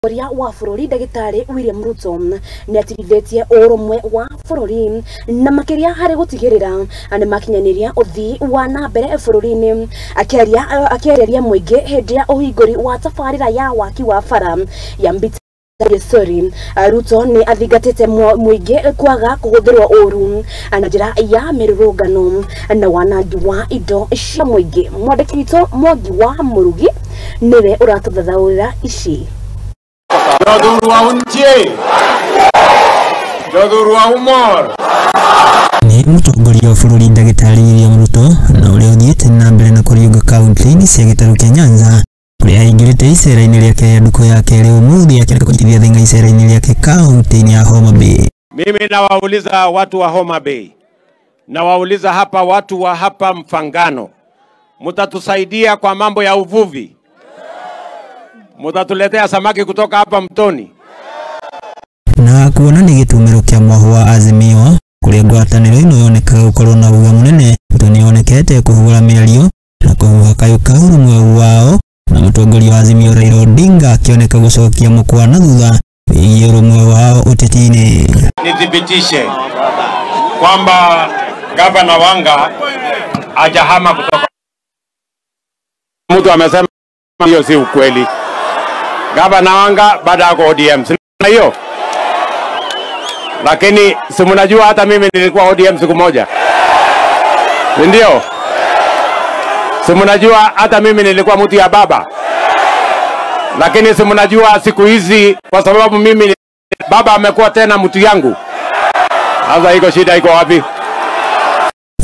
Ria wa bururi Ndagitari William Ruto ni atirithĩtie ũrũmwe wa bururi na makiria hari gutigirira ane makinyaniria uthii wa na mbere bururi-ini akĩarĩria mũingĩ hĩndĩ ya ũhingũri wa tabarĩra ya waki wa bara ya Mbita Sorry, Ruto ni athingatĩte mũingĩ kwaga kũhũthĩrwo ũru na njĩra ya mĩrũrũngano na wanangi wa indo cia mũingĩ. Mwandĩki witũ Mwangi wa Mũrugi niwe ũratũthathaũrĩra ici. Ni mũtongoria wa bũrũri Ndagĩtarĩ William Ruto na ũrĩa ũthiĩte na mbere na kũriũnga kaunti-inĩ cia gĩtarũ kĩa Nyanza kuria aingĩrĩte icera-inĩ rĩake rĩa nduka yake rĩu mũthĩ akĩreka kũnyitithia thĩinga icera-inĩ rĩake kaunti-inĩ ya Homa Bay. Mimi nawauliza watu wa Homa Bay, nawauliza hapa watu wa hapa Mfangano, mtatusaidia kwa mambo ya uvuvi? Mtatuletea samaki kutoka hapa mtoni? Na kuona ni gĩtumĩro kĩa mwaho wa Azimio kuria ngwatanĩro ĩno yonekaga gũkorwo na uga mũnene, Ruto nĩonekete kũhũra mĩario na kũhuha kayũka ũrũmwe wao na mũtongoria wa Azimio Raila Odinga akioneka gũcokia mũkwa na thutha wĩgiĩ ũrũmwe wao ũteti-inĩ. Nithibitishe kwamba gavana Wanga hajahama kutoka. Mtu amesema hiyo si ukweli. Gavana Wanga bado ako ODM. Na hiyo. Lakini si mnajua hata mimi nilikuwa ODM siku moja. Ndio. Si mnajua hata mimi nilikuwa mtu ya baba. Lakini si mnajua siku hizi kwa sababu mimi baba amekuwa tena mtu yangu. Sasa iko shida iko wapi?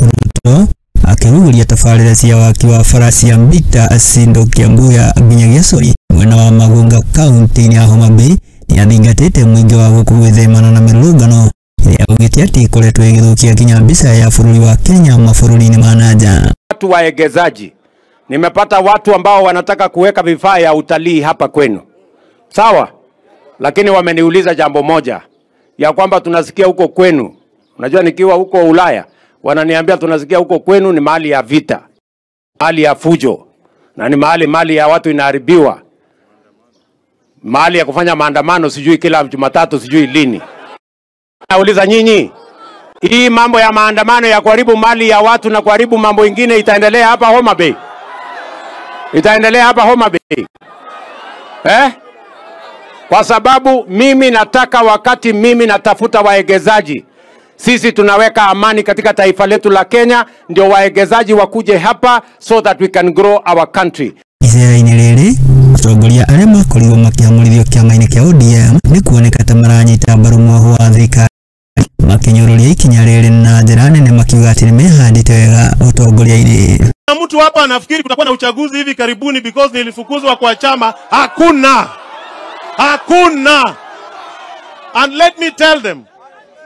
Ruto akĩrugũria tabarĩra cia waki wa farasi ya Mbita Asindo Kiambuya nginyagia Soi mwena wa Magunga kaunti-inĩ ya Homa Bay ni athingatĩte mũingĩ wa gũkũ gwĩthemana na mĩrũrũngano ĩrĩa augĩte atĩ ĩkoretwo ĩgĩthũkia nginya mbica ya bũrũri wa Kenya mabũrũri-inĩ ma nanja. Watu waegezaji, nimepata watu ambao wanataka kuweka vifaa ya utalii hapa kwenu, sawa, lakini wameniuliza jambo moja ya kwamba tunasikia huko kwenu, unajua nikiwa huko Ulaya wananiambia tunasikia huko kwenu ni mahali ya vita, mahali ya fujo, na ni mahali ya watu inaharibiwa, mahali ya kufanya maandamano sijui kila Jumatatu sijui lini. Nauliza nyinyi, hii mambo ya maandamano ya kuharibu mali ya watu na kuharibu mambo ingine itaendelea hapa Homa Bay? Itaendelea hapa Homa Bay? Kwa sababu mimi nataka wakati mimi natafuta waegezaji, sisi tunaweka amani katika taifa letu la Kenya, ndio waegezaji wakuje hapa so that we can grow our country. Icera-inĩ rĩrĩ atongoria arĩa makorirwo makĩhamũrithio kĩama-inĩ kĩa ODM nĩ kuoneka ta maranyita mbaru mwaho wa thirikari makinyũrũria ikinya rĩrĩ na njĩra nene makiuga atĩ nĩmehandĩte wega ũtongoria-inĩ. Mtu hapa anafikiri kutakuwa na uchaguzi hivi karibuni because nilifukuzwa kwa chama. Hakuna. And let me tell them,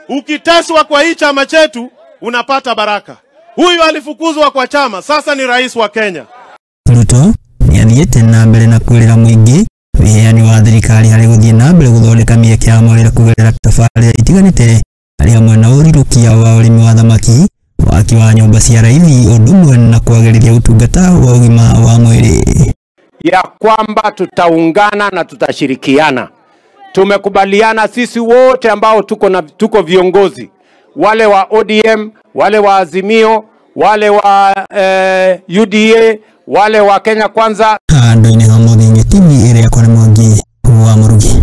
ukiteswa kwa hii chama chetu unapata baraka. Huyu alifukuzwa kwa chama, sasa ni rais wa Kenya. Ruto ni athiĩte na mbere na kwĩrĩra mũingĩ wĩheani wa thirikari harĩ gũthiĩ na mbere gũthondeka mĩeke ya mawĩra kũgerera tabarĩra itiganĩte harĩ hamwe na ũrirũkia wa ũrĩmi wa thamaki, waki wa nyũmba cia raithi, ũndũ ũmwe na kwagĩrithia ũtungata wa ũgima wa mwĩrĩ. Ya kwamba tutaungana na tutashirikiana. Tumekubaliana sisi wote ambao tuko viongozi, wale wa ODM, wale wa Azimio, wale wa UDA, wale wa Kenya Kwanza. Handũ-inĩ ha Mũthingi TV ĩrĩa kwa Mwangi wa Mũrugi.